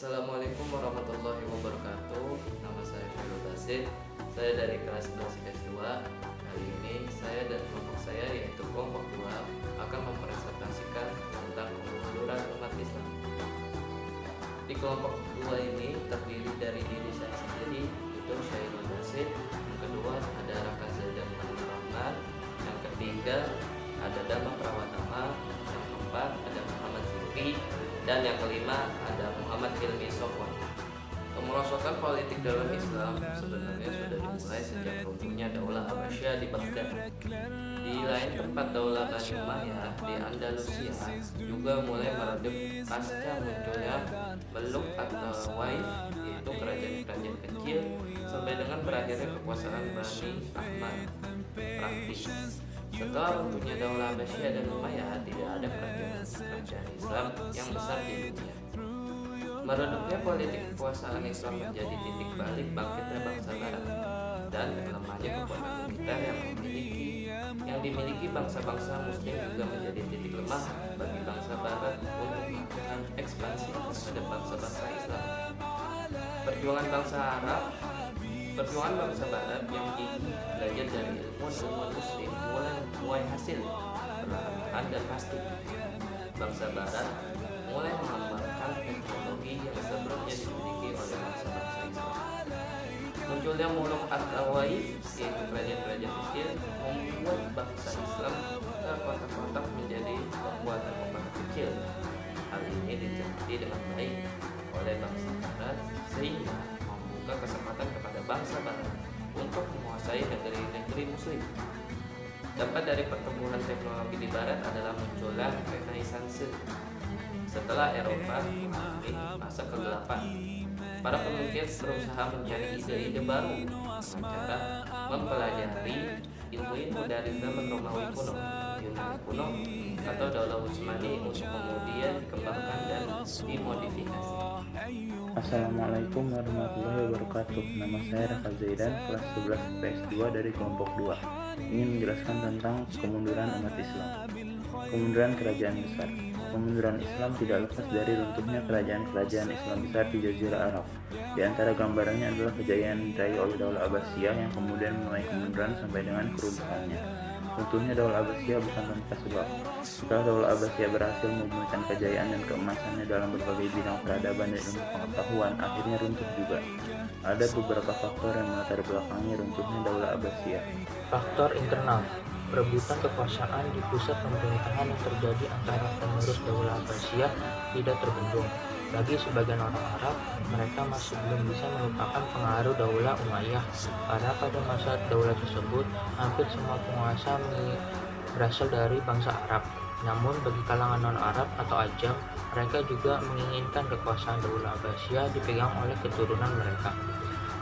Assalamualaikum warahmatullahi wabarakatuh. Nama saya Khairul Basit. Saya dari kelas 11 S2. Kali ini saya dan kelompok saya yaitu kelompok 2 akan mempresentasikan tentang kemunduran umat Islam. Di kelompok 2 ini terdiri dari diri saya sendiri, itu Khairul Basit. Yang kedua ada Raka Zaidan Rahman. Yang ketiga ada Dama Prawatama. Yang keempat ada Muhammad Zikri. Dan yang kelima ada Muhammad Hilmi Sofwan. Kemerosotan politik dalam Islam sebenarnya sudah dimulai sejak runtuhnya Daulah Abbasiyah di Baghdad. Di lain tempat Daulah Bani Umayyah di Andalusia juga mulai meredup pasca munculnya Meluk atau Waif, yaitu kerajaan-kerajaan kecil, sampai dengan berakhirnya kekuasaan Bani Ahmad praktis. Setelah runtuhnya Daulah Abbasiyah dan Umayyah, tidak ada kerajaan Islam yang besar di dunia. Meredupnya politik kekuasaan Islam menjadi titik balik bangkitnya bangsa Barat dan lemahnya kekuatan militer yang dimiliki bangsa-bangsa Muslim juga menjadi titik lemah bagi bangsa Barat untuk melakukan ekspansi terhadap bangsa-bangsa Islam. Perjuangan bangsa Barat yang belajar dari ilmuwan Muslim mulai hasil perlahan dan pasti. Bangsa Barat mulai mengembangkan teknologi yang sebelumnya dimiliki oleh bangsa-bangsa Islam. Munculnya Muluk atau Waif, yaitu kerajaan-kerajaan kecil, membuat bangsa Islam terkotak-kotak menjadi kekuatan kecil. Hal ini dicermati dengan baik oleh bangsa Barat sehingga membuka kesempatan kepada bangsa Barat untuk menguasai negeri-negeri Muslim. Dampak dari pertumbuhan teknologi di Barat adalah munculnya Renaissance. Setelah Eropa mengalami masa kegelapan, para pemikir berusaha mencari ide-ide baru dengan cara mempelajari ilmu-ilmu dari zaman Romawi kuno, Yunani kuno, atau Daulah Utsmani untuk kemudian dikembangkan dan dimodifikasi. Assalamualaikum warahmatullahi wabarakatuh. Nama saya Raka Zaidan, kelas 11 PS2 dari kelompok 2. Ingin menjelaskan tentang kemunduran umat Islam. Kemunduran kerajaan besar. Kemunduran Islam tidak lepas dari runtuhnya kerajaan-kerajaan Islam besar di Jazirah Arab. Di antara gambarannya adalah kejayaan diraih oleh Daulah Abbasiyah yang kemudian menuai kemunduran sampai dengan keruntuhannya. Runtuhnya Daulah Abbasiyah bukan tanpa sebab. Setelah Daulah Abbasiyah berhasil membumikan kejayaan dan keemasannya dalam berbagai bidang peradaban dan ilmu pengetahuan, akhirnya runtuh juga. Ada beberapa faktor yang melatar belakangi runtuhnya Daulah Abbasiyah. Faktor internal, perebutan kekuasaan di pusat pemerintahan yang terjadi antara penerus Daulah Abbasiyah tidak terbendung. Bagi sebagian orang Arab, mereka masih belum bisa melupakan pengaruh Daulah Umayyah, karena pada masa daulah tersebut hampir semua penguasa berasal dari bangsa Arab. Namun bagi kalangan non-Arab atau Ajam, mereka juga menginginkan kekuasaan Daulah Abbasiyah dipegang oleh keturunan mereka.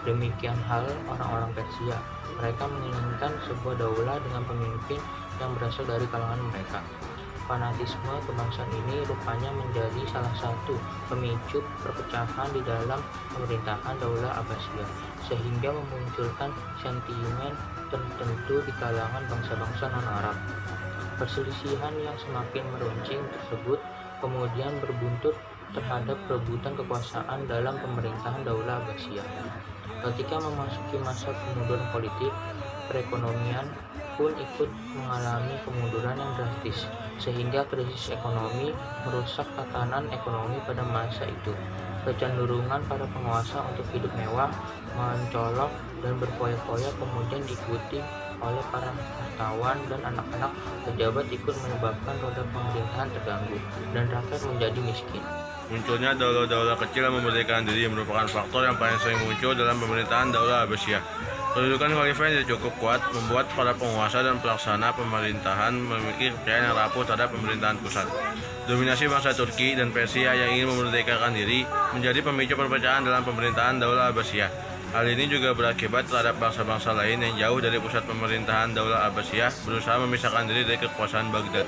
Demikian hal orang-orang Persia, mereka menginginkan sebuah daulah dengan pemimpin yang berasal dari kalangan mereka. Fanatisme kebangsaan ini rupanya menjadi salah satu pemicu perpecahan di dalam pemerintahan Daulah Abbasiyah, sehingga memunculkan sentimen tertentu di kalangan bangsa-bangsa non-Arab. Perselisihan yang semakin meruncing tersebut kemudian berbuntut terhadap perebutan kekuasaan dalam pemerintahan Daulah Abbasiyah. Ketika memasuki masa kemunduran politik, perekonomian pun ikut mengalami kemunduran yang drastis, sehingga krisis ekonomi merusak tatanan ekonomi pada masa itu. Kecenderungan para penguasa untuk hidup mewah, mencolok, dan berfoya-foya kemudian diikuti oleh para hartawan dan anak-anak pejabat, ikut menyebabkan roda pemerintahan terganggu dan rakyat menjadi miskin. Munculnya daulah-daulah kecil yang memerdekakan diri merupakan faktor yang paling sering muncul dalam pemerintahan Daulah Abbasiyah. Kedudukan khalifah yang cukup kuat membuat para penguasa dan pelaksana pemerintahan memiliki kepercayaan yang rapuh terhadap pemerintahan pusat. Dominasi bangsa Turki dan Persia yang ingin memerdekakan diri menjadi pemicu perpecahan dalam pemerintahan Daulah Abbasiyah. Hal ini juga berakibat terhadap bangsa-bangsa lain yang jauh dari pusat pemerintahan Daulah Abbasiyah berusaha memisahkan diri dari kekuasaan Baghdad.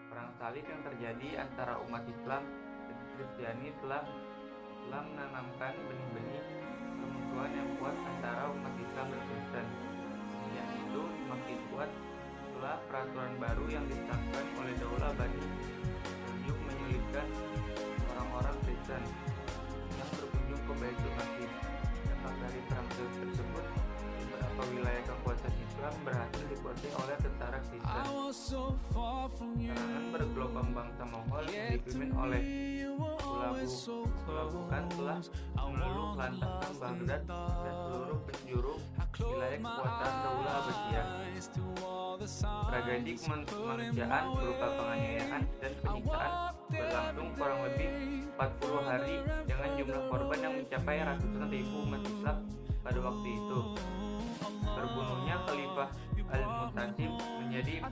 Perang salib yang terjadi antara umat Islam dan Kristiani telah menanamkan benih-benih permusuhan yang kuat antara umat Islam dan Kristen. peraturan baru yang ditetapkan oleh Daulah Bani Umayyah menyulitkan orang-orang Kristen yang berkunjung ke Baitul Maqdis. Dampak dari perang tersebut, beberapa wilayah kekuasaan Islam berhasil dikuasai oleh tentara Kristen. Serangan bergelombang bangsa Mongol yang dipimpin oleh Hulagu Khan telah meluluh lantahkan Baghdad dan seluruh penjuru wilayah kekuasaan Daulah Abbasiyah. Tragedi kemanusiaan berupa penganiayaan dan penyiksaan berlangsung kurang lebih 40 hari dengan jumlah korban yang mencapai ratusan ribu umat Islam pada waktu itu. Terbunuhnya Khalifah Al-Mu'tasim menjadi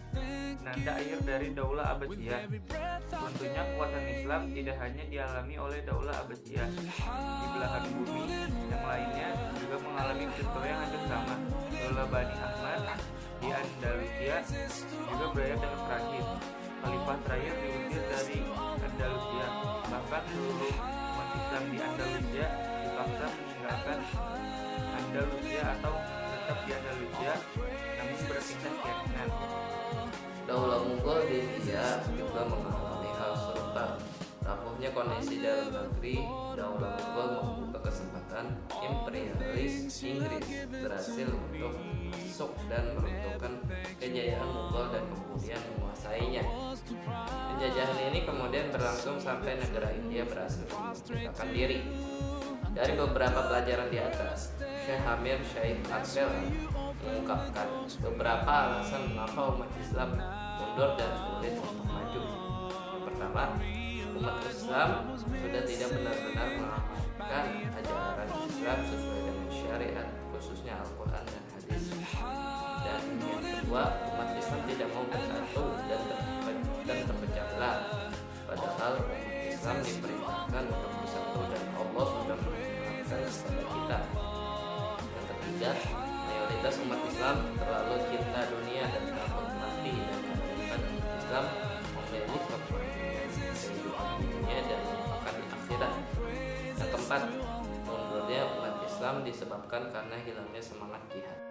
penanda akhir dari Daulah Abbasiyah. Runtuhnya kekuasaan Islam tidak hanya dialami oleh Daulah Abbasiyah. Di belahan bumi yang lainnya juga mengalami peristiwa yang hampir sama. Daulah Bani Ahmad di Andalusia juga berakhir dengan tragis. Khalifah terakhir diusir dari Andalusia. Bahkan seluruh umat Islam di Andalusia dipaksa meninggalkan Andalusia atau tetap di Andalusia namun berpindah keyakinan. Daulah Mughal di India juga mengalami hal serupa. Rapuhnya kondisi dalam negeri, Daulah Mughal membuka kesempatan imperialis Inggris berhasil untuk masuk dan meruntuhkan kejayaan Mughal dan kemudian menguasainya. Penjajahan ini kemudian berlangsung sampai negara India berhasil memerdekakan diri. Dari beberapa pelajaran di atas, Syekh Hamir Syekh Akbel mengungkapkan beberapa alasan mengapa umat Islam mundur dan sulit untuk maju. Yang pertama, umat Islam sudah tidak benar-benar mengamalkan ajaran Islam sesuai dengan syariat, khususnya Al-Quran dan hadis. Dan yang kedua, umat Islam tidak mau bersatu dan terpecah belah. Padahal umat Islam diperintahkan untuk bersatu dan Allah sudah mengingatkan kepada kita. Yang ketiga, mayoritas umat Islam terlalu cinta dunia dan takut mati, dan kebanyakan umat Islam memilih kepentingan kehidupan dunia dan melupakan di akhirat. Yang keempat, mundurnya umat Islam disebabkan karena hilangnya semangat jihad.